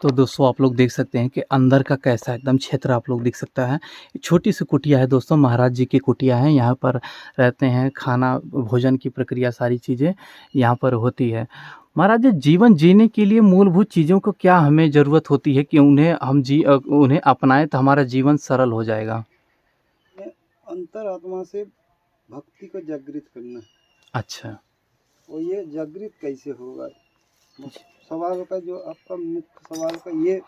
तो दोस्तों आप लोग देख सकते हैं कि अंदर का कैसा एकदम क्षेत्र आप लोग देख सकता है। छोटी सी कुटिया है दोस्तों, महाराज जी की कुटिया है। यहाँ पर रहते हैं, खाना भोजन की प्रक्रिया सारी चीज़ें यहाँ पर होती है। महाराज जी, जीवन जीने के लिए मूलभूत चीज़ों को क्या हमें ज़रूरत होती है कि उन्हें अपनाएं तो हमारा जीवन सरल हो जाएगा? में अंतरात्मा से भक्ति को जागृत करना है। अच्छा। और ये जागृत कैसे होगा? सवाल का जो आपका मुख्य सवाल का ये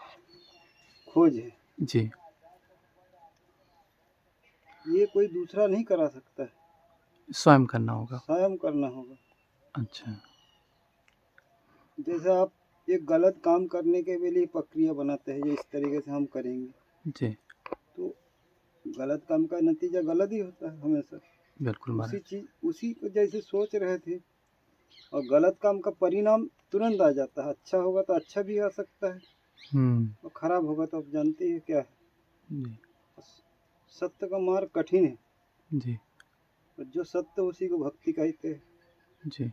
खोज है, जी। ये कोई दूसरा नहीं करा सकता है, स्वयं करना होगा। स्वयं करना होगा। अच्छा। जैसे आप एक गलत काम करने के लिए प्रक्रिया बनाते हैं, जो इस तरीके से हम करेंगे जी। तो गलत काम का नतीजा गलत ही होता है हमेशा। बिल्कुल महाराज। उसी को जैसे सोच रहे थे, और गलत काम का परिणाम तुरंत आ जाता है। अच्छा होगा तो अच्छा भी आ सकता है, और खराब होगा तो आप जानते हैं क्या है। जी। सत्य का मार्ग कठिन है, जी। और जो सत्य उसी को भक्ति कहते हैं। जी।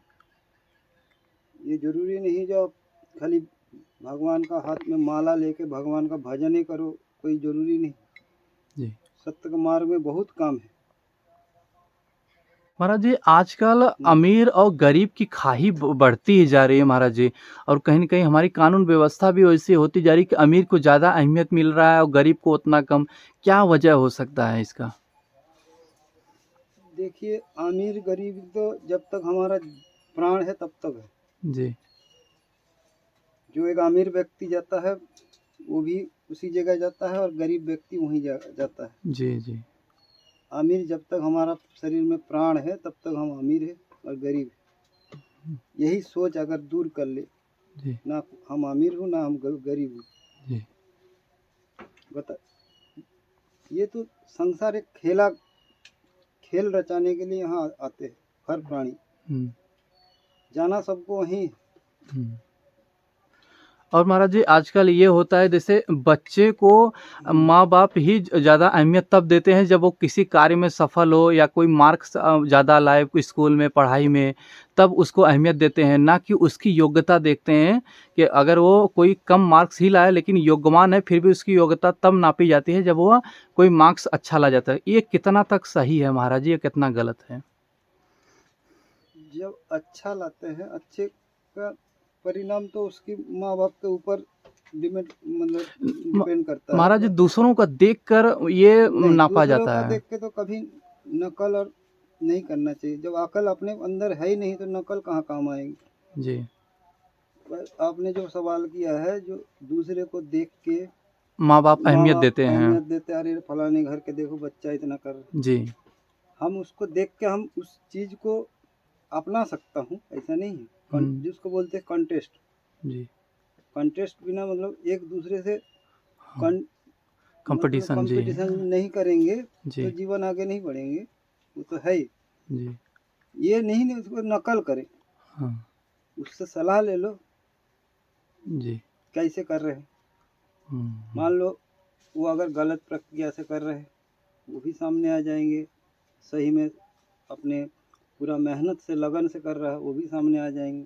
ये जरूरी नहीं जो आप खाली भगवान का हाथ में माला लेके भगवान का भजन ही करो, कोई जरूरी नहीं। जी। सत्य के मार्ग में बहुत काम है। महाराज जी, आजकल अमीर और गरीब की खाई बढ़ती ही जा रही है महाराज जी। और कहीं न कहीं हमारी कानून व्यवस्था भी वैसी होती जा रही है कि अमीर को ज़्यादा अहमियत मिल रहा है और गरीब को उतना कम। क्या वजह हो सकता है इसका? देखिए, अमीर गरीब तो जब तक हमारा प्राण है तब तक है। जी। जो एक अमीर व्यक्ति जाता है वो भी उसी जगह जाता है, और गरीब व्यक्ति वहीं जाता है। जी। जी। अमीर जब तक हमारा शरीर में प्राण है तब तक हम अमीर है और गरीब है। यही सोच अगर दूर कर ले, जी। ना हम अमीर हूँ ना हम गरीब हूँ, जी। बता, ये तो संसार एक खेल रचाने के लिए यहाँ आते हैं हर प्राणी। जाना सबको वहीं है। और महाराज जी, आजकल ये होता है जैसे बच्चे को माँ बाप ही ज़्यादा अहमियत तब देते हैं जब वो किसी कार्य में सफल हो या कोई मार्क्स ज़्यादा लाए कोई स्कूल में पढ़ाई में, तब उसको अहमियत देते हैं, ना कि उसकी योग्यता देखते हैं कि अगर वो कोई कम मार्क्स ही लाए लेकिन योग्यवान है फिर भी उसकी योग्यता तब नापी जाती है जब वो कोई मार्क्स अच्छा ला जाता है। ये कितना तक सही है महाराज जी, ये कितना गलत है? जब अच्छा लाते हैं, अच्छे का परिणाम तो उसकी माँ बाप के ऊपर डिपेंड करता है। महाराज जी, दूसरों का देखकर ये नहीं, नापा दूसरों जाता का है। देख के तो कभी नकल और नहीं करना चाहिए। जब अकल अपने अंदर है ही नहीं तो नकल कहाँ काम आएगी। जी। पर आपने जो सवाल किया है, जो दूसरे को देख के माँ बाप माँ अहमियत बाप देते हैं। अहमियत देते, अरे फलाने घर के देखो बच्चा इतना कर रहा है। जी। हम उसको देख के हम उस चीज को अपना सकता हूँ, ऐसा नहीं है। जिसको बोलते हैं कंटेस्ट। जी। कंटेस्ट बिना मतलब एक दूसरे से कंपटीशन। जी। कंपटीशन नहीं करेंगे जी। तो जीवन आगे नहीं बढ़ेंगे, वो तो है ही। जी। ये नहीं उसको नकल करें, हाँ। उससे सलाह ले लो जी। कैसे कर रहे हैं। मान लो वो अगर गलत प्रक्रिया से कर रहे हैं, वो भी सामने आ जाएंगे। सही में अपने पूरा मेहनत से लगन से कर रहा है, वो भी सामने आ जाएंगे।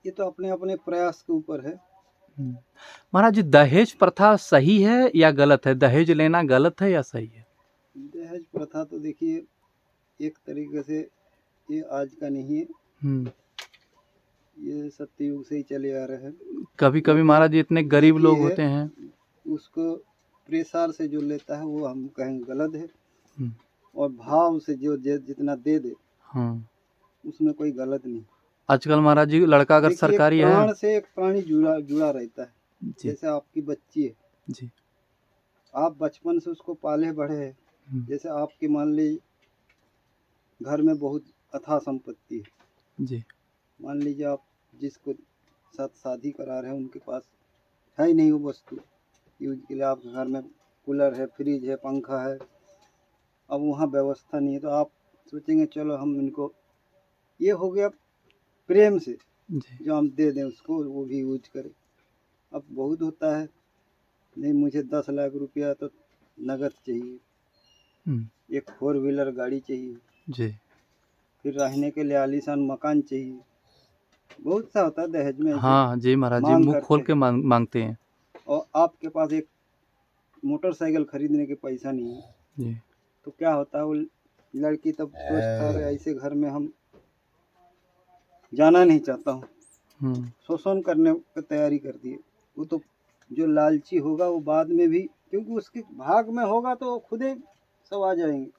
ये तो अपने अपने प्रयास के ऊपर है। महाराज जी, दहेज प्रथा सही है या गलत है? दहेज लेना गलत है या सही है? दहेज प्रथा तो देखिए एक तरीके से ये आज का नहीं है, ये सत्ययुग से ही चले आ रहे हैं। कभी कभी महाराज जी इतने गरीब लोग होते हैं, उसको प्रेसार से जो लेता है वो हम कहेंगे गलत है, और भाव से जो जितना दे दे उसमें कोई गलत नहीं। आजकल महाराज जी लड़का अगर सरकारी है, प्राण से एक प्राणी जुड़ा रहता है। जैसे आपकी बच्ची है जी, आप बचपन से उसको पाले बढ़े हैं। जैसे आपके मान ली घर में बहुत अथाह संपत्ति है जी, मान लीजिए आप जिसको साथ शादी करा रहे हैं उनके पास है ही नहीं वो वस्तु यूज के लिए। आपके घर में कूलर है, फ्रिज है, पंखा है, अब वहाँ व्यवस्था नहीं है तो आप सोचेंगे चलो हम इनको, ये हो गया प्रेम से जो हम दे दें उसको वो भी यूज करे। अब बहुत होता है नहीं मुझे 10 लाख रुपया तो नगद चाहिए, एक 4 व्हीलर गाड़ी चाहिए जी, फिर रहने के लिए आलीशान मकान चाहिए, बहुत सा होता है दहेज में ऐसे हाँ जी महाराज जी, मांग मुंह खोल करते के मांगते हैं। और आपके पास एक मोटरसाइकिल खरीदने के पैसा नहीं है जी तो क्या होता है, वो लड़की तब सोचता है ऐसे घर में हम जाना नहीं चाहता हूँ, शोषण करने की तैयारी करती है। वो तो जो लालची होगा वो बाद में भी, क्योंकि उसके भाग में होगा तो खुद ही सब आ जाएंगे।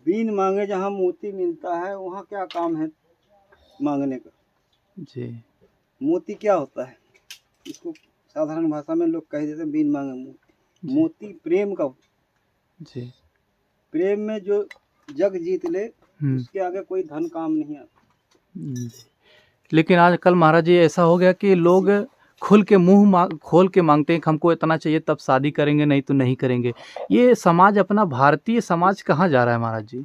बिन मांगे जहाँ मोती मिलता है वहाँ क्या काम है मांगने का। जी मोती क्या होता है, इसको साधारण भाषा में लोग कह देते हैं बिन मांगे मोती। मोती प्रेम का। जी प्रेम में जो जग जीत ले उसके आगे कोई धन काम नहीं आता। लेकिन आजकल महाराज जी ऐसा हो गया कि लोग खुल के खोल के मांगते हैं कि हमको इतना चाहिए तब शादी करेंगे, नहीं तो नहीं करेंगे। ये समाज, अपना भारतीय समाज कहाँ जा रहा है महाराज जी?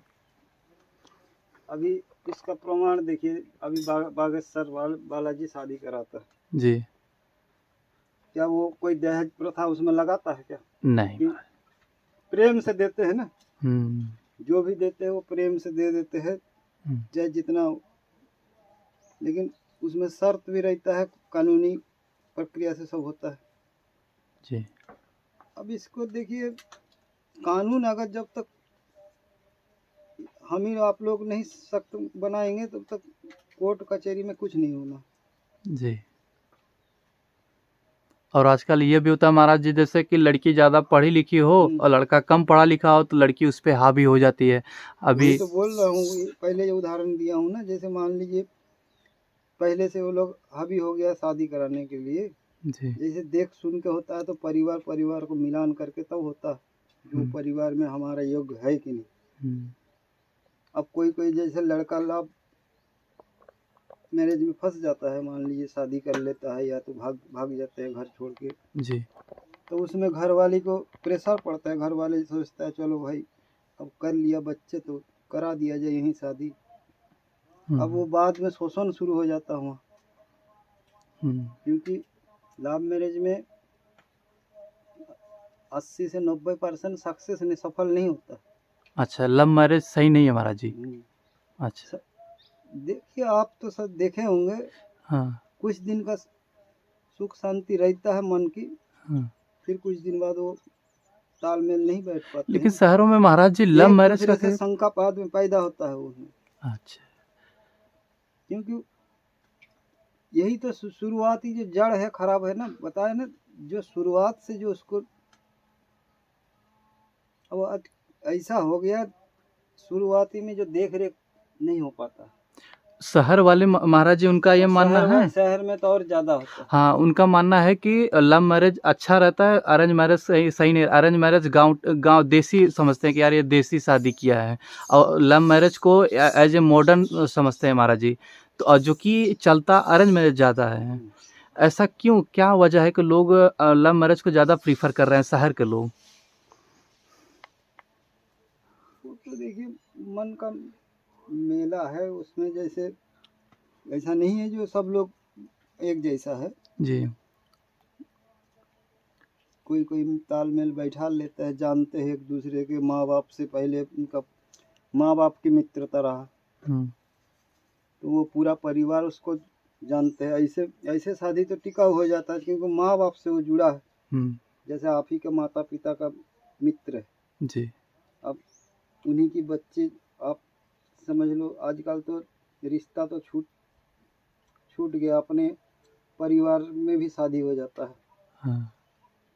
अभी इसका प्रमाण देखिए, अभी बागेश्वर बालाजी शादी कराता है जी, क्या वो कोई दहेज प्रथा उसमें लगाता है क्या? नहीं, प्रेम से देते हैं ना। जो भी देते हैं वो प्रेम से दे देते हैं, चाहे जितना हो। लेकिन उसमें शर्त भी रहता है, कानूनी प्रक्रिया से सब होता है जी। अब इसको देखिए, कानून अगर जब तक हम ही आप लोग नहीं सख्त बनाएंगे तब तक कोर्ट कचहरी में कुछ नहीं होना जी। और आजकल ये भी होता है महाराज जी, जैसे कि लड़की ज़्यादा पढ़ी लिखी हो और लड़का कम पढ़ा लिखा हो तो लड़की उस पर हावी हो जाती है। अभी तो बोल रहा हूँ, पहले जो उदाहरण दिया हूँ ना, जैसे मान लीजिए पहले से वो लोग हावी हो गया शादी कराने के लिए जी। जैसे देख सुन के होता है तो परिवार को मिलान करके तब होता है जो परिवार में हमारा योग्य है कि नहीं। अब कोई जैसे लड़का लाभ मैरिज में फंस जाता है, मान लीजिए शादी कर लेता है या तो भाग जाते हैं घर छोड़ के जी, तो उसमें घर वाली को प्रेशर पड़ता है। घर वाले सोचता है चलो भाई अब कर लिया बच्चे तो करा दिया जाए यहीं शादी। अब वो बाद में शोषण शुरू हो जाता हुआ, क्योंकि लव मैरिज में 80 से 90% सक्सेस नहीं, सफल नहीं होता। अच्छा, लव मैरिज सही नहीं है महाराज जी। अच्छा, देखिए आप तो सब देखे होंगे। हाँ, कुछ दिन का सुख शांति रहता है मन की। हाँ, फिर कुछ दिन बाद वो तालमेल नहीं बैठ पाते। लेकिन शहरों में महाराज जी लव मैरिज का शंका बाद में पैदा होता है उसमें। अच्छा, क्योंकि यही तो शुरुआती जो जड़ है खराब है ना, बताया ना, जो शुरुआत से जो उसको अब ऐसा हो गया, शुरुआती में जो देख रेख नहीं हो पाता। शहर वाले महाराज जी, उनका ये मानना है, शहर में तो और ज्यादा होता है। हाँ, उनका मानना है कि लव मैरिज अच्छा रहता है, अरेंज मैरिज सही नहीं। अरेंज मैरिज गांव देसी समझते हैं कि यार ये देसी शादी किया है, और लव मैरिज को एज ए मॉडर्न समझते हैं महाराज जी। तो जो कि चलता अरेंज मैरिज ज़्यादा है। ऐसा क्यों, क्या वजह है कि लोग लव मैरिज को ज़्यादा प्रीफर कर रहे हैं शहर के लोग? तो देखिए मन का मेला है उसमें, जैसे ऐसा नहीं है जो सब लोग एक जैसा है जी। कोई तालमेल बैठा लेता है, जानते हैं एक दूसरे के, माँ बाप से पहले उनका माँ बाप की मित्रता रहा, तो वो पूरा परिवार उसको जानते हैं। ऐसे शादी तो टिकाऊ हो जाता है क्योंकि माँ बाप से वो जुड़ा है। जैसे आप ही के माता पिता का मित्र है जी। अब उन्हीं की बच्चे, आप समझ लो आजकल तो रिश्ता तो छूट गया, अपने परिवार में भी शादी हो जाता है। हाँ,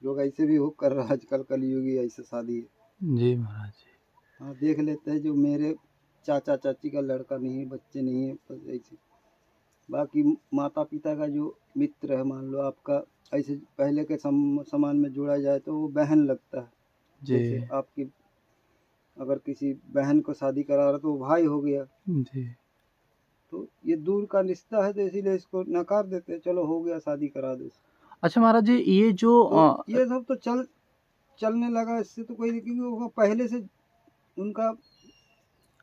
लोग ऐसे भी हो कर रहा है आजकल, कलयुगी ऐसे शादी है जी महाराज जी। हाँ, देख लेते हैं जो मेरे चाचा चाची का लड़का नहीं है, बच्चे नहीं है, बस ऐसे। बाकी माता पिता का जो मित्र है, मान लो आपका ऐसे पहले के समान में जोड़ा जाए तो वो बहन लगता है जी। जैसे आपकी अगर किसी बहन को शादी करा रहा तो वो भाई हो गया जी। तो ये दूर का रिश्ता है, तो इसीलिए इसको नकार देते हैं, चलो हो गया शादी करा दो। अच्छा महाराज जी, ये जो तो ये सब तो चलने लगा, इससे तो कोई, क्योंकि पहले से उनका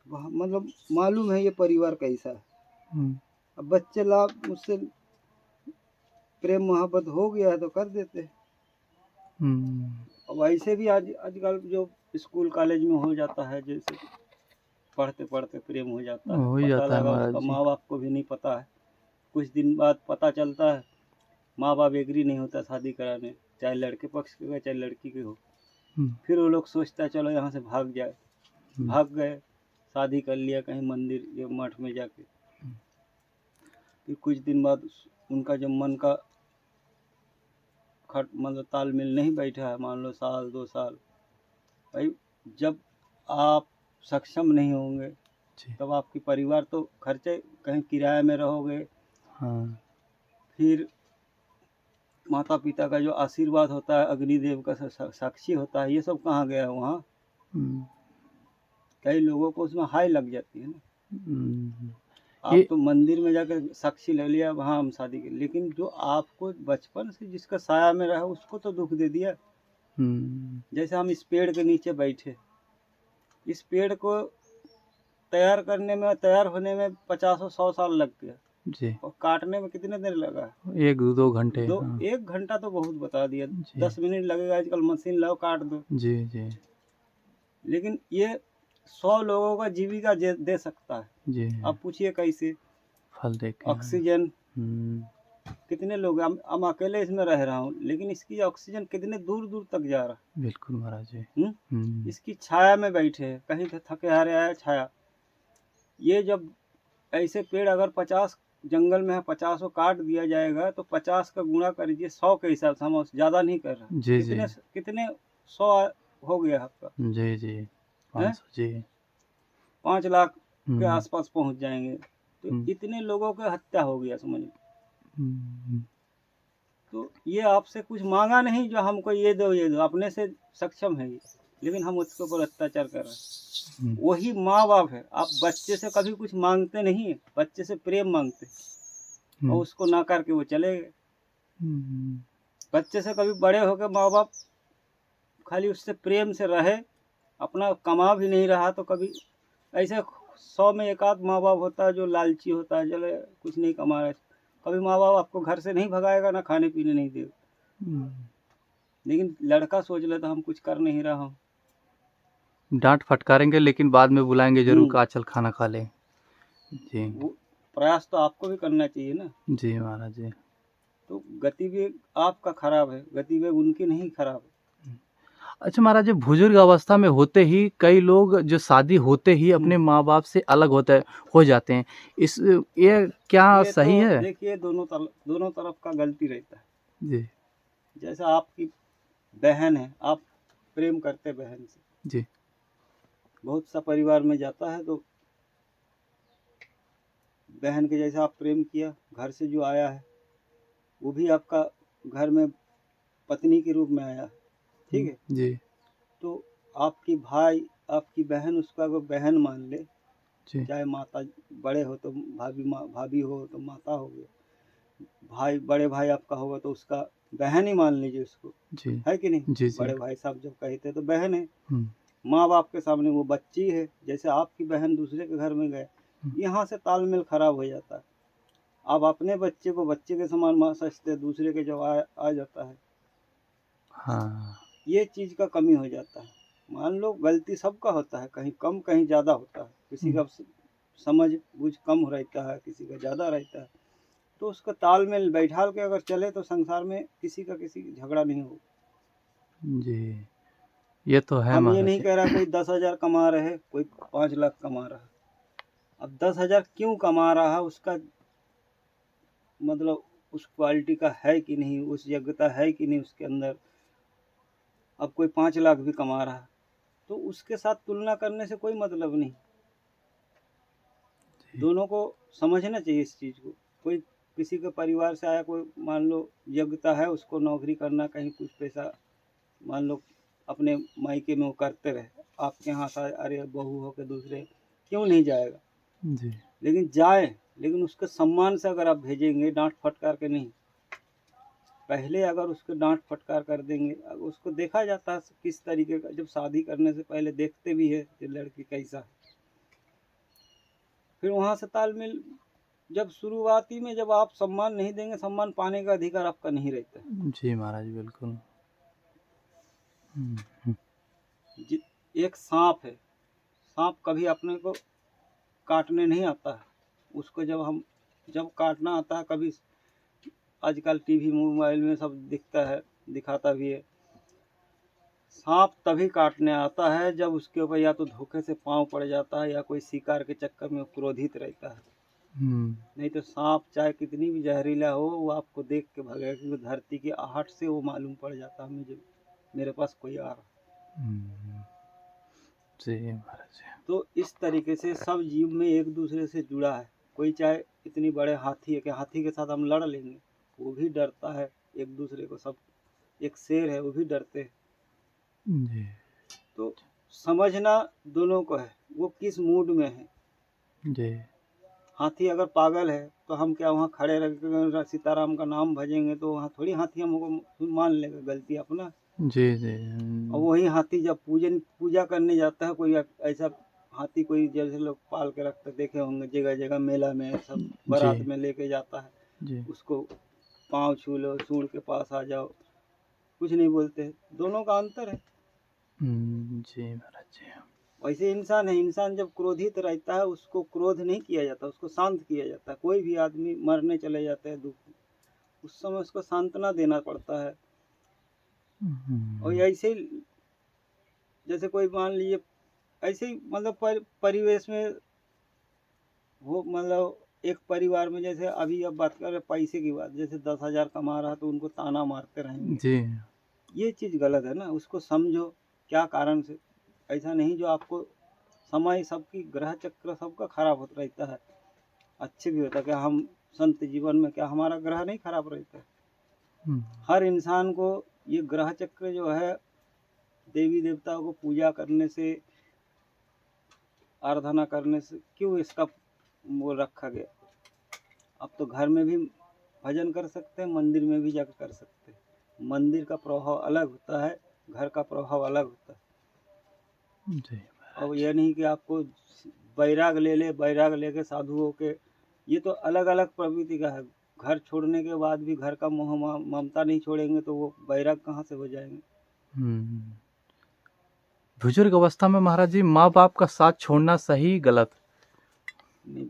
मतलब मालूम है ये परिवार कैसा है। अब बच्चे लाभ मुझसे प्रेम मोहब्बत हो गया है तो कर देते। अब ऐसे भी आजकल जो स्कूल कॉलेज में हो जाता है, जैसे पढ़ते पढ़ते प्रेम हो जाता है, हो ही पता जाता है लगा महाराज उसका जी। माँ बाप को भी नहीं पता है, कुछ दिन बाद पता चलता है माँ बाप एग्री नहीं होता शादी कराने, चाहे लड़के पक्ष के हो चाहे लड़की के हो। फिर वो लोग सोचता है चलो यहाँ से भाग जाए, भाग गए, शादी कर लिया कहीं मंदिर या मठ में जाके। फिर कुछ दिन बाद उनका जब मन का मतलब तालमेल नहीं बैठा है, मान लो साल 2 साल, भाई जब आप सक्षम नहीं होंगे तब आपकी परिवार तो खर्चे, कहीं किराए में रहोगे। हाँ। फिर माता पिता का जो आशीर्वाद होता है, अग्निदेव का साक्षी होता है, ये सब कहाँ गया वहाँ। कई लोगों को उसमें हाई लग जाती है ना। आप तो मंदिर में जाकर साक्षी ले लिया, वहाँ हम शादी की, लेकिन जो आपको बचपन से जिसका साया में रहा उसको तो दुख दे दिया। जैसे हम इस पेड़ के नीचे बैठे, इस पेड़ को तैयार करने में, तैयार होने में 50-100 साल लग गया जी, और काटने में कितने देर लगा? 1-2 घंटे। हाँ। 1 घंटा तो बहुत बता दिया, 10 मिनट लगेगा, आजकल मशीन लाओ काट दो जी जी। लेकिन ये 100 लोगों का जीविका दे सकता है जी। आप पूछिए कैसे? फल देख ऑक्सीजन कितने लोग, हम अकेले इसमें रह रहा हूँ, लेकिन इसकी ऑक्सीजन कितने दूर दूर तक जा रहा है। बिल्कुल महाराज जी। इसकी छाया में बैठे, कहीं थके हारे आए छाया। ये जब ऐसे पेड़ अगर 50 जंगल में है, 50 को काट दिया जाएगा तो 50 का गुणा करिए 100 के हिसाब से, हम ज्यादा नहीं कर रहे जी कितने जी। कितने 100 हो गया आपका जी जी 500 जी 5 लाख के आसपास पहुंच जाएंगे, तो इतने लोगों की हत्या हो गया समझ। तो ये आपसे कुछ मांगा नहीं जो हमको ये दो ये दो, अपने से सक्षम है ये, लेकिन हम उसके ऊपर अत्याचार कर रहे हैं। वही माँ बाप है। आप बच्चे से कभी कुछ मांगते नहीं है, बच्चे से प्रेम मांगते और उसको ना करके वो चले गए। बच्चे से कभी बड़े होकर माँ बाप खाली उससे प्रेम से रहे, अपना कमा भी नहीं रहा तो कभी ऐसे 100 में 1 आध माँ बाप होता है जो लालची होता है, चले कुछ नहीं कमा रहे, कभी माँ बाप आपको घर से नहीं भगाएगा, ना खाने पीने नहीं देगा। लेकिन लड़का सोच लेता हम कुछ कर नहीं रहा हूँ, डांट फटकारेंगे लेकिन बाद में बुलाएंगे जरूर का चल खाना खा ले जी। वो प्रयास तो आपको भी करना चाहिए ना जी महाराज जी। तो गतिवेग आपका खराब है, गतिवेग उनकी नहीं खराब है। अच्छा महाराज जी, बुजुर्ग अवस्था में होते ही कई लोग जो शादी होते ही अपने माँ बाप से अलग हो जाते हैं, ये क्या ये सही तो है? देखिए दोनों तरफ का गलती रहता है जी। जैसा आपकी बहन है, आप प्रेम करते बहन से जी। बहुत सा परिवार में जाता है तो बहन के जैसा आप प्रेम किया, घर से जो आया है वो भी आपका घर में पत्नी के रूप में आया, ठीक है जी। तो आपकी भाई आपकी बहन उसका अगर बहन मान ले, चाहे माता बड़े हो तो भाभी हो तो माता हो गया, भाई बड़े भाई आपका होगा तो उसका बहन ही मान लीजिए उसको जी। है कि नहीं जी, बड़े भाई साहब जब कहते तो बहन है, माँ बाप के सामने वो बच्ची है। जैसे आपकी बहन दूसरे के घर में गए, यहाँ से तालमेल खराब हो जाता है। आप अपने बच्चे को बच्चे के समान समझते, दूसरे के जब आ जाता है हाँ, ये चीज़ का कमी हो जाता है। मान लो गलती सबका होता है, कहीं कम कहीं ज़्यादा होता है, किसी का समझ बुझ कम रहता है, किसी का ज़्यादा रहता है, तो उसका तालमेल बैठा के अगर चले तो संसार में किसी का किसी झगड़ा नहीं होगा जी। ये तो है। हम ये नहीं कह रहा कोई 10,000 कमा रहे, कोई 5 लाख कमा रहा। अब 10,000 क्यों कमा रहा है, उसका मतलब उस क्वालिटी का है कि नहीं, उस योग्यता है कि नहीं उसके अंदर। अब कोई 5 लाख भी कमा रहा तो उसके साथ तुलना करने से कोई मतलब नहीं। दोनों को समझना चाहिए इस चीज़ को। कोई किसी के परिवार से आया, कोई मान लो योग्यता है, उसको नौकरी करना, कहीं कुछ पैसा मान लो अपने मायके में वो करते रहे, आपके यहाँ अरे बहू हो के दूसरे क्यों नहीं जाएगा जी। लेकिन जाए, लेकिन उसके सम्मान से अगर आप भेजेंगे, डांट फटकार के नहीं। पहले अगर उसको डांट फटकार कर देंगे, उसको देखा जाता है किस तरीके का, जब शादी करने से पहले देखते भी है कि लड़की कैसा है। फिर वहाँ से तालमेल, जब शुरुआती में जब आप सम्मान नहीं देंगे, सम्मान पाने का अधिकार आपका नहीं रहता जी महाराज बिल्कुल। एक सांप है, सांप कभी अपने को काटने नहीं आता है। उसको जब काटना आता है, कभी आजकल टीवी मोबाइल में सब दिखता है, दिखाता भी है। सांप तभी काटने आता है जब उसके ऊपर या तो धोखे से पाँव पड़ जाता है या कोई शिकार के चक्कर में क्रोधित रहता है। नहीं तो सांप चाहे कितनी भी जहरीला हो, वो आपको देख के भगेगा, क्योंकि धरती की आहट से वो मालूम पड़ जाता है मुझे, मेरे पास कोई आ रहा। जी महाराज। तो इस तरीके से सब जीव में एक दूसरे से जुड़ा है। कोई चाहे इतनी बड़े हाथी है कि हाथी के साथ हम लड़ लेंगे, वो भी डरता है एक दूसरे को। सब एक शेर है, वो भी डरते हैं। जी। तो समझना दोनों को है, वो किस मूड में है। जी। हाथी अगर पागल है तो हम क्या वहाँ खड़े रह सीताराम का नाम भजेंगे तो वहाँ थोड़ी हाथी हमको मान लेगा गलती अपना। जी जी। और वही हाथी जब पूजा करने जाता है, कोई ऐसा हाथी कोई जैसे लोग पाल के रखते देखे होंगे, जगह जगह मेला में सब बारात में लेके जाता है जी। उसको, पाँव छू लो, सूंड के पास आ जाओ, कुछ नहीं बोलते। दोनों का अंतर है। जी महाराज जी। वैसे इंसान है, इंसान जब क्रोधित रहता है उसको क्रोध नहीं किया जाता, उसको शांत किया जाता है। कोई भी आदमी मरने चले जाते हैं दुख, उस समय उसको सांत्वना देना पड़ता है। और ऐसे ही जैसे कोई मान लीजिए ऐसे ही मतलब परिवेश में वो, मतलब एक परिवार में, जैसे अभी अब बात कर रहे पैसे की बात, जैसे 10,000 कमा रहा तो उनको ताना मारते रहेंगे जी। ये चीज़ गलत है ना। उसको समझो क्या कारण से। ऐसा नहीं जो आपको समय सबकी ग्रह चक्र सबका खराब होता रहता है, अच्छे भी होता है। क्या हम संत जीवन में क्या हमारा ग्रह नहीं खराब रहता है? हर इंसान को ये ग्रह चक्र जो है, देवी देवताओं को पूजा करने से, आराधना करने से क्यों इसका वो रखा गया। अब तो घर में भी भजन कर सकते हैं, मंदिर में भी जाकर कर सकते हैं। मंदिर का प्रभाव अलग होता है, घर का प्रभाव अलग होता है। जी। अब यह नहीं कि आपको बैराग बैराग लेके साधुओं के, ये तो अलग अलग प्रवृत्ति का है। घर छोड़ने के बाद भी घर का मोह ममता नहीं छोड़ेंगे तो वो बैराग कहाँ से हो जाएंगे। बुजुर्ग अवस्था में महाराज जी माँ बाप का साथ छोड़ना सही गलत? नहीं,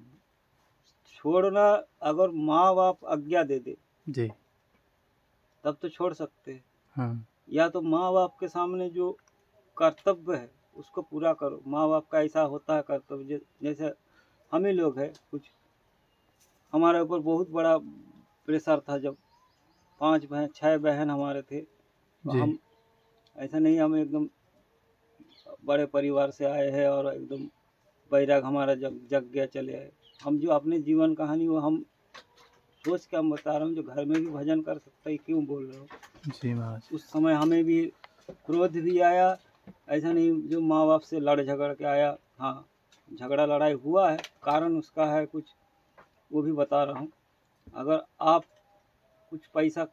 छोड़ना अगर माँ बाप आज्ञा दे दे जी तब तो छोड़ सकते हैं। हाँ। या तो माँ बाप के सामने जो कर्तव्य है उसको पूरा करो। माँ बाप का ऐसा होता है कर्तव्य, जैसे हम ही लोग हैं, कुछ हमारे ऊपर बहुत बड़ा प्रेशर था। जब 6 बहन हमारे थे, तो हम ऐसा नहीं, हम एकदम बड़े परिवार से आए हैं और एकदम बैराग हमारा जग गया चले आए। हम जो अपने जीवन कहानी वो हम सोच के हम बता रहा हूँ, जो घर में भी भजन कर सकता है क्यों बोल रहे हो। जी महाराज। उस समय हमें भी क्रोध भी आया, ऐसा नहीं जो माँ बाप से लड़ झगड़ के आया। हाँ, झगड़ा लड़ाई हुआ है, कारण उसका है कुछ, वो भी बता रहा हूँ। अगर आप कुछ पैसा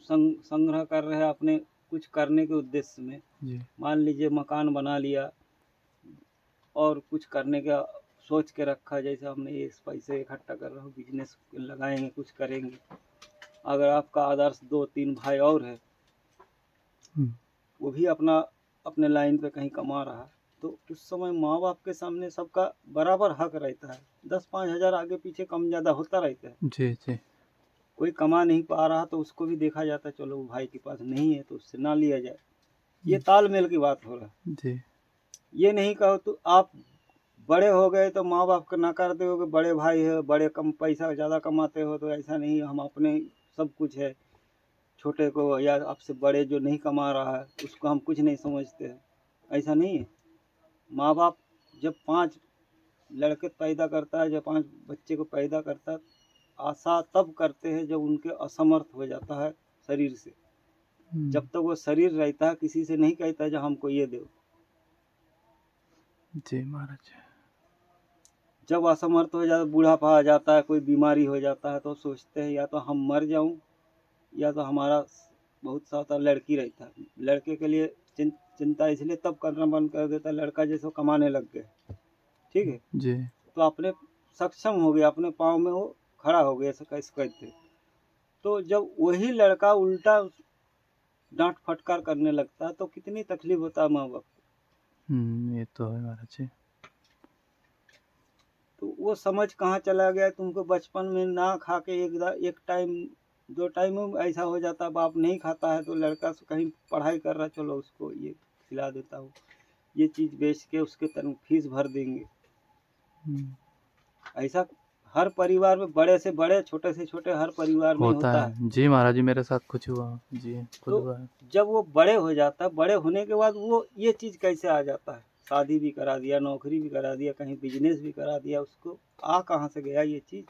संग्रह कर रहे हैं अपने कुछ करने के उद्देश्य में, मान लीजिए मकान बना लिया और कुछ करने का सोच के रखा, जैसे हमने ये पैसे इकट्ठा कर रहा हूँ, बिजनेस लगाएंगे, कुछ करेंगे। अगर आपका आदर्श 2-3 भाई और है, वो भी अपने लाइन पे कहीं कमा रहा, तो उस समय माँ बाप के सामने सबका बराबर हक रहता है। 10-5 हज़ार आगे पीछे कम ज़्यादा होता रहता है। जी जी। कोई कमा नहीं पा रहा तो उसको भी देखा जाता है, चलो भाई के पास नहीं है तो उससे ना लिया जाए। ये तालमेल की बात हो रहा है जी। ये नहीं कहो तो आप बड़े हो गए तो माँ बाप को नकार दे हो कि बड़े भाई है, बड़े कम पैसा ज़्यादा कमाते हो, तो ऐसा नहीं, हम अपने सब कुछ है। छोटे को या आपसे बड़े जो नहीं कमा रहा है उसको हम कुछ नहीं समझते हैं, ऐसा नहीं है। माँ बाप जब 5 लड़के पैदा करता है, जब 5 बच्चे को पैदा करता है, आशा तब करते हैं जब उनके असमर्थ हो जाता है शरीर से। जब तक वो शरीर रहता है किसी से नहीं कहता है जो हमको ये दो। जी महाराज। जब असमर्थ हो जाता, बूढ़ापा आ जाता है, कोई बीमारी हो जाता है, तो सोचते हैं या तो हम मर जाऊं या तो हमारा बहुत सा लड़की रहता है। लड़के के लिए चिंता इसलिए तब करना बंद कर देता है, लड़का जैसे कमाने लग गए, ठीक है जी। तो अपने सक्षम हो गया, अपने पाँव में वो खड़ा हो गया, ऐसा कैसे कहते। तो जब वही लड़का उल्टा डांट फटकार करने लगता है तो कितनी तकलीफ होता है माँ बाप को। ये तो है महाराज जी। तो वो समझ कहाँ चला गया तुमको बचपन में ना खा के एक टाइम 2 टाइम में ऐसा हो जाता, बाप नहीं खाता है तो लड़का से कहीं पढ़ाई कर रहा, चलो उसको ये खिला देता हूँ, ये चीज़ बेच के उसके फीस भर देंगे। ऐसा हर परिवार में, बड़े से बड़े छोटे से छोटे हर परिवार में होता है। जी महाराज जी, मेरे साथ कुछ हुआ जी, खुद हुआ है। जब वो बड़े हो जाता है, बड़े होने के बाद वो ये चीज़ कैसे आ जाता है, शादी भी करा दिया, नौकरी भी करा दिया, कहीं बिजनेस भी करा दिया, उसको आ कहाँ से गया ये चीज़।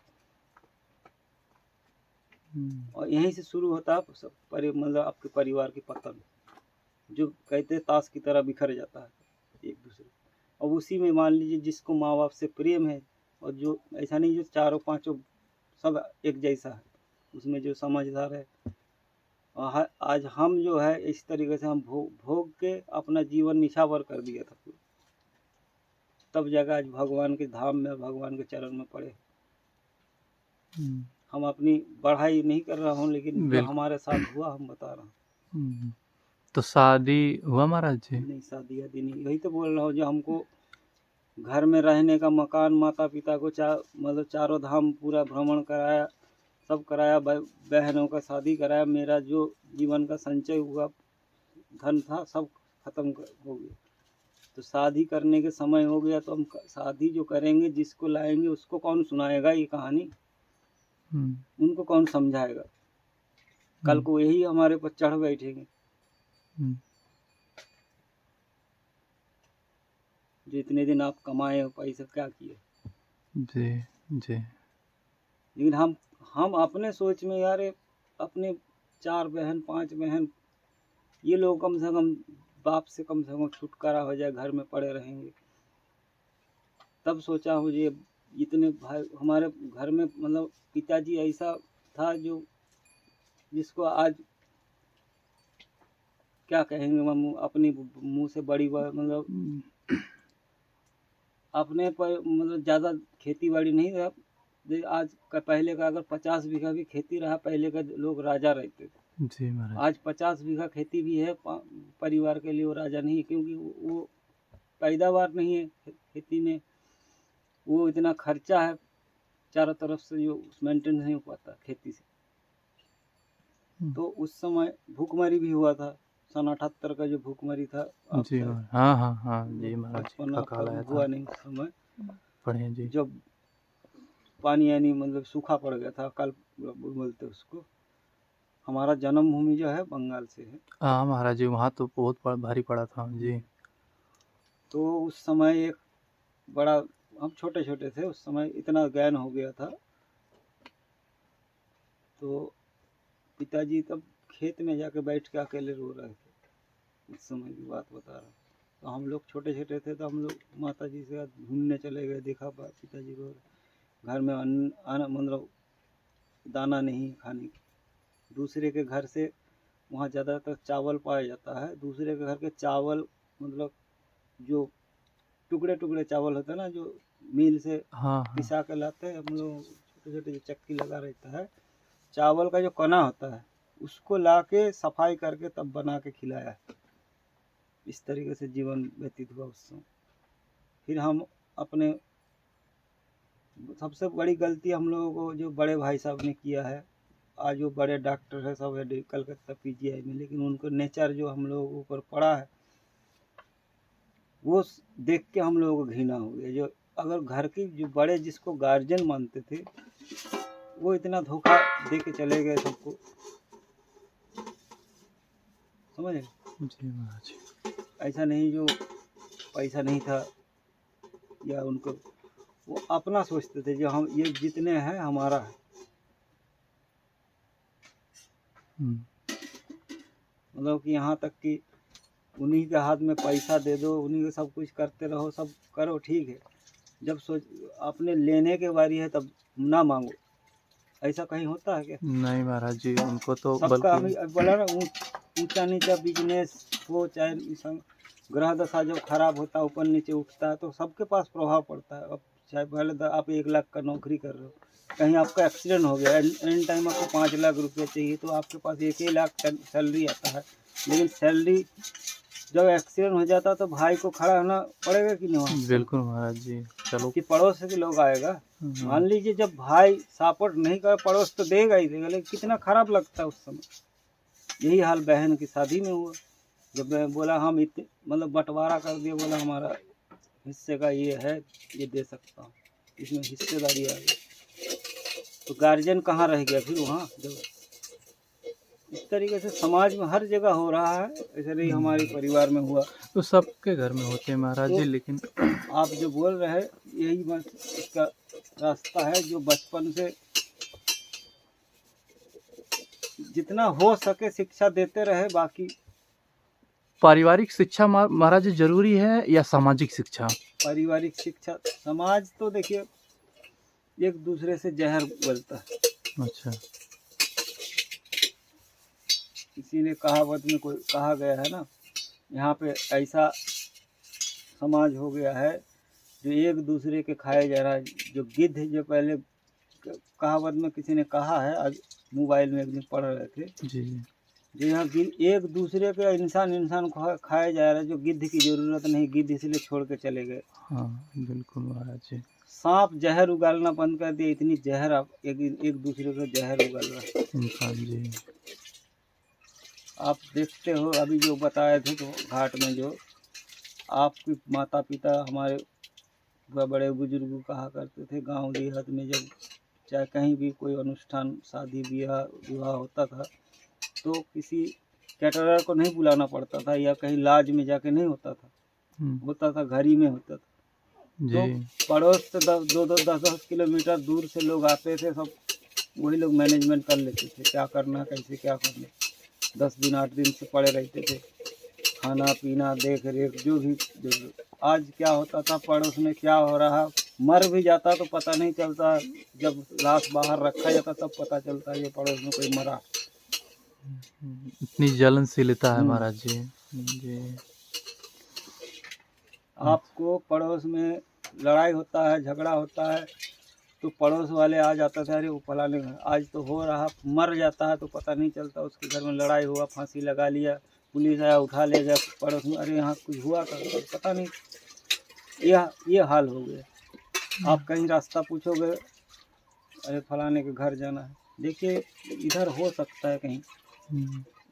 और यहीं से शुरू होता है सब मतलब आपके परिवार की पतन, जो कहते हैं ताश की तरह बिखर जाता है एक दूसरे। और उसी में मान लीजिए जिसको माँ बाप से प्रेम है, और जो ऐसा नहीं जो चारों पांचों सब एक जैसा है, उसमें जो समझदार है। और आज हम जो है इस तरीके से हम भोग के अपना जीवन निछावर कर दिया था, तब जगह आज भगवान के धाम में, भगवान के चरण में पड़े। हम अपनी बढ़ाई नहीं कर रहा हूँ, लेकिन जो हमारे साथ हुआ हम बता रहा हूँ। तो शादी हुआ महाराज जी? नहीं, शादी आदि नहीं, यही तो बोल रहा हूँ, जो हमको घर में रहने का मकान, माता पिता को मतलब चारों धाम पूरा भ्रमण कराया, सब कराया, बहनों का शादी कराया, मेरा जो जीवन का संचय हुआ धन था सब खत्म हो गया। तो शादी करने के समय हो गया, तो हम शादी जो करेंगे, जिसको लाएंगे उसको कौन सुनाएगा ये कहानी, उनको कौन समझाएगा? कल को यही हमारे पर चढ़ बैठेंगे। जो इतने दिन आप कमाए हो पैसा क्या किए? जी जी। लेकिन हम अपने सोच में यार, अपने 4 बहन 5 बहन, ये लोग कम से कम बाप से कम छुटकारा हो जाए, घर में पड़े रहेंगे। तब सोचा मुझे इतने भाई हमारे घर में, मतलब पिताजी ऐसा था जो जिसको आज क्या कहेंगे, हम अपनी मुंह से बड़ी मतलब अपने पर मतलब ज़्यादा खेती बाड़ी नहीं रहा। आज का पहले का अगर 50 बीघा भी खेती रहा, पहले का लोग राजा रहते थे। जी महाराज। आज 50 बीघा खेती भी है परिवार के लिए, वो राजा नहीं है, क्योंकि वो पैदावार नहीं है खेती में, वो इतना खर्चा है चारों तरफ से, जो मेंटेन नहीं हो पाता खेती से। तो उस समय भूखमरी भी हुआ था, सन 78 का जो भूखमरी था। जी हाँ हाँ हाँ जी महाराज, हुआ नहीं उस समय पढ़े जी, जब पानी यानी मतलब सूखा पड़ गया था, अकाल बोलते उसको। हमारा जन्मभूमि जो है बंगाल से है। हाँ महाराज जी, वहाँ तो बहुत भारी पड़ा था जी। तो उस समय एक बड़ा, हम छोटे छोटे थे उस समय, इतना ज्ञान हो गया था। तो पिताजी तब खेत में जाके बैठ के अकेले रो रहे थे, उस समय की बात बता रहा हूँ। तो हम लोग छोटे छोटे थे, तो हम लोग माता जी से ढूंढने चले गए, देखा पिताजी को घर में अन्न मतलब दाना नहीं खाने की। दूसरे के घर से, वहाँ ज़्यादातर चावल पाया जाता है, दूसरे के घर के चावल मतलब जो टुकड़े टुकड़े चावल होते हैं ना, जो मिल से पिसा के लाते हैं हम लोग, छोटे छोटे जो चक्की लगा रहता है, चावल का जो कना होता है उसको ला के सफाई करके तब बना के खिलाया। इस तरीके से जीवन व्यतीत हुआ उस समय। फिर हम अपने, सबसे बड़ी गलती हम लोगों को जो बड़े भाई साहब ने किया है, आज वो बड़े डॉक्टर है सब है कलकत्ता PGI में, लेकिन उनको नेचर जो हम लोगों के ऊपर पड़ा है, वो देख के हम लोगों को घृणा हो गया। जो अगर घर की जो बड़े जिसको गार्जियन मानते थे, वो इतना धोखा दे के चले गए सबको, समझ जी। ऐसा नहीं जो पैसा नहीं था या उनको, वो अपना सोचते थे, जो हम ये जितने हैं हमारा है। मतलब कि यहाँ तक कि उन्हीं के हाथ में पैसा दे दो, उन्हीं के सब कुछ करते रहो, सब करो ठीक है, जब सोच अपने लेने के बारी है तब ना मांगो। ऐसा कहीं होता है क्या? नहीं महाराज जी, उनको तो सबका बोला ना, ऊंचा नीचा बिजनेस हो, चाहे ग्रह दशा जब खराब होता है, ऊपर नीचे उठता है, तो सबके पास प्रभाव पड़ता है। अब चाहे पहले आप 1 लाख का नौकरी कर रहे हो, कहीं आपका एक्सीडेंट हो गया, एंड टाइम आपको 5 लाख रुपये चाहिए, तो आपके पास 1 ही लाख सैलरी आता है, लेकिन सैलरी जब एक्सीडेंट हो जाता तो भाई को खड़ा होना पड़ेगा कि नहीं? बिल्कुल महाराज जी। चलो कि पड़ोस के लोग आएगा। मान लीजिए जब भाई सपोर्ट नहीं कर, पड़ोस तो देगा ही देगा, लेकिन कितना खराब लगता है उस समय। यही हाल बहन की शादी में हुआ। जब मैं बोला हम इतने मतलब बंटवारा कर दिया, बोला हमारा हिस्से का ये है, ये दे सकता हूँ, इसमें हिस्सेदारी आ गई, तो गार्जियन कहाँ रह गया फिर वहाँ। जब इस तरीके से समाज में हर जगह हो रहा है, ऐसे ही हमारे परिवार में हुआ। तो सबके घर में होते हैं महाराज जी। लेकिन आप जो बोल रहे हैं यही बस इसका रास्ता है, जो बचपन से जितना हो सके शिक्षा देते रहे। बाकी पारिवारिक शिक्षा महाराज जी जरूरी है या सामाजिक शिक्षा? पारिवारिक शिक्षा, समाज तो देखिए एक दूसरे से जहर उगलता है। अच्छा। किसी ने कहावत में कोई कहा गया है ना, यहाँ पे ऐसा समाज हो गया है जो एक दूसरे के खाए जा रहा है। जो गिद्ध, जो पहले कहावत में किसी ने कहा है, आज मोबाइल में एक दिन पढ़ रहे थे जी, जो यहाँ एक दूसरे के इंसान को खाया जा रहा है। जो गिद्ध की जरूरत नहीं, गिद्ध इसलिए छोड़ के चले गए। हाँ बिल्कुल महाराज जी। सांप जहर उगालना बंद कर दिया, इतनी जहर आप एक दूसरे को जहर उगल रहा है इंसान जी। आप देखते हो अभी जो बताए थे तो घाट में जो आपके माता पिता हमारे बड़े बुजुर्ग कहा करते थे, गांव देहात में जब चाहे कहीं भी कोई अनुष्ठान शादी विवाह होता था तो किसी कैटरर को नहीं बुलाना पड़ता था, या कहीं लाज में जाके नहीं होता था, होता था घर ही में होता था। तो पड़ोस से 10 किलोमीटर दूर से लोग आते थे, सब वही लोग मैनेजमेंट कर लेते थे, क्या करना कैसे क्या करना। 10 दिन 8 दिन से पड़े रहते थे, खाना पीना देख रेख जो भी जरूरत। आज क्या होता था, पड़ोस में क्या हो रहा, मर भी जाता तो पता नहीं चलता, जब लाश बाहर रखा जाता तब पता चलता ये पड़ोस में कोई मरा। इतनी जलनशीलता है महाराज जी। जी। आपको पड़ोस में लड़ाई होता है, झगड़ा होता है तो पड़ोस वाले आ जाता था, अरे वो फलाने घर। आज तो हो रहा, मर जाता है तो पता नहीं चलता, उसके घर में लड़ाई हुआ, फांसी लगा लिया, पुलिस आया उठा ले गया पड़ोस में, अरे यहाँ कुछ हुआ था पता नहीं। ये हाल हो गया। आप कहीं रास्ता पूछोगे, अरे फलाने के घर जाना है, देखिए इधर हो सकता है कहीं,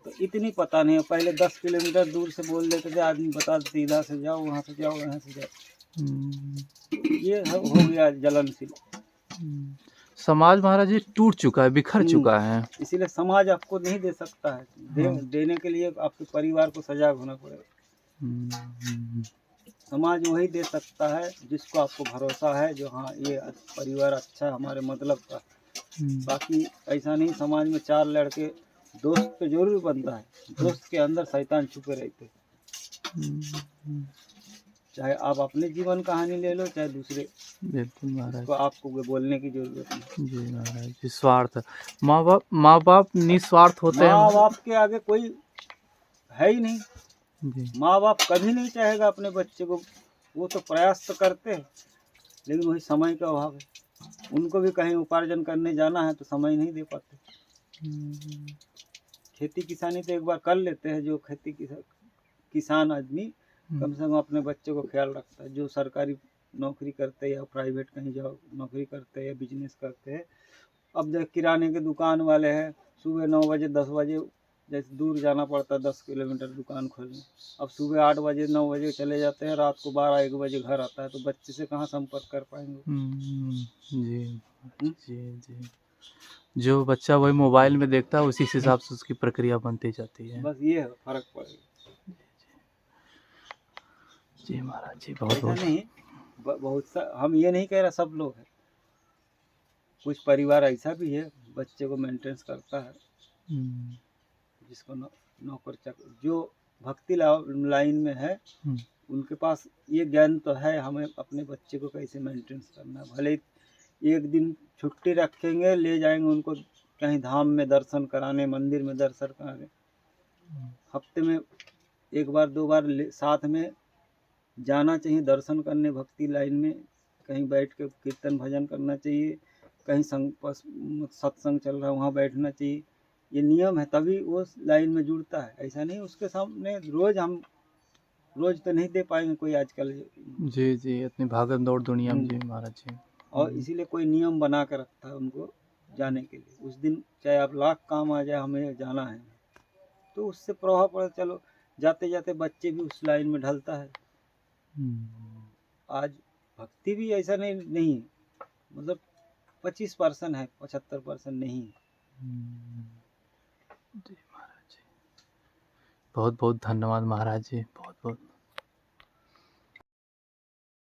तो इतनी पता नहीं है। पहले 10 किलोमीटर दूर से बोल देते थे, आदमी बता देते इधर से जाओ, वहाँ से जाओ, यहाँ से जाओ। ये हो गया जलनशील। समाज महाराज जी टूट चुका है, बिखर चुका है। इसीलिए समाज आपको नहीं दे सकता है, देने के लिए आपके परिवार को सजाग होना पड़ेगा। समाज वही दे सकता है जिसको आपको भरोसा है, जो हाँ ये परिवार अच्छा है हमारे मतलब का। बाकी ऐसा नहीं, समाज में 4 लड़के दोस्त तो जरूर बनता है, दोस्त के अंदर शैतान छुपे रहते। चाहे आप अपने जीवन कहानी ले लो, चाहे दूसरे। बिल्कुल महाराज, तो आपको बोलने की जरूरत नहीं। जी महाराज जी। स्वार्थ, माँ बाप निस्वार्थ होते हैं। माँ बाप के आगे कोई है ही नहीं। माँ बाप कभी नहीं चाहेगा अपने बच्चे को, वो तो प्रयास तो करते हैं, लेकिन वही समय का अभाव है। उनको भी कहीं उपार्जन करने जाना है तो समय नहीं दे पाते। खेती किसानी तो एक बार कर लेते हैं, जो खेती किसान आदमी कम से कम अपने बच्चे को ख्याल रखता है। जो सरकारी नौकरी करते हैं या प्राइवेट कहीं जाओ नौकरी करते हैं या बिजनेस करते हैं। अब जब किराने के दुकान वाले हैं, सुबह 9 बजे 10 बजे जैसे दूर जाना पड़ता है 10 किलोमीटर दुकान खोलने, अब सुबह 8 बजे 9 बजे चले जाते हैं, रात को 12-1 बजे घर आता है, तो बच्चे से कहाँ संपर्क कर पाएंगे। जी जी जी। जो बच्चा वही मोबाइल में देखता है उसी हिसाब से उसकी प्रक्रिया बनती जाती है। बस ये फर्क पड़ेगा। जी महाराज जी। बहुत नहीं, बहुत सा हम ये नहीं कह रहे सब लोग हैं, कुछ परिवार ऐसा भी है बच्चे को मेंटेनेंस करता है, जिसको नौकर चाकर जो भक्ति लाइन में है उनके पास ये ज्ञान तो है हमें अपने बच्चे को कैसे मेंटेनेंस करना है। भले एक दिन छुट्टी रखेंगे, ले जाएंगे उनको कहीं धाम में दर्शन कराने, मंदिर में दर्शन कराने, हफ्ते में 1 बार 2 बार साथ में जाना चाहिए दर्शन करने। भक्ति लाइन में कहीं बैठ के कीर्तन भजन करना चाहिए, कहीं सत्संग चल रहा है वहाँ बैठना चाहिए। ये नियम है, तभी वो लाइन में जुड़ता है। ऐसा नहीं उसके सामने रोज तो नहीं दे पाएंगे कोई आजकल। जी जी, इतनी भागम दौड़ दुनिया में जी महाराज जी। और इसीलिए कोई नियम बना कर रखता है उनको जाने के लिए। उस दिन चाहे आप लाख काम आ जाए, हमें जाना है, तो उससे प्रभाव पड़ा। चलो जाते जाते बच्चे भी उस लाइन में ढलता है। आज भक्ति भी ऐसा नहीं है, मतलब 25% है, 75% नहीं है। जी महाराज जी, बहुत बहुत धन्यवाद महाराज जी। बहुत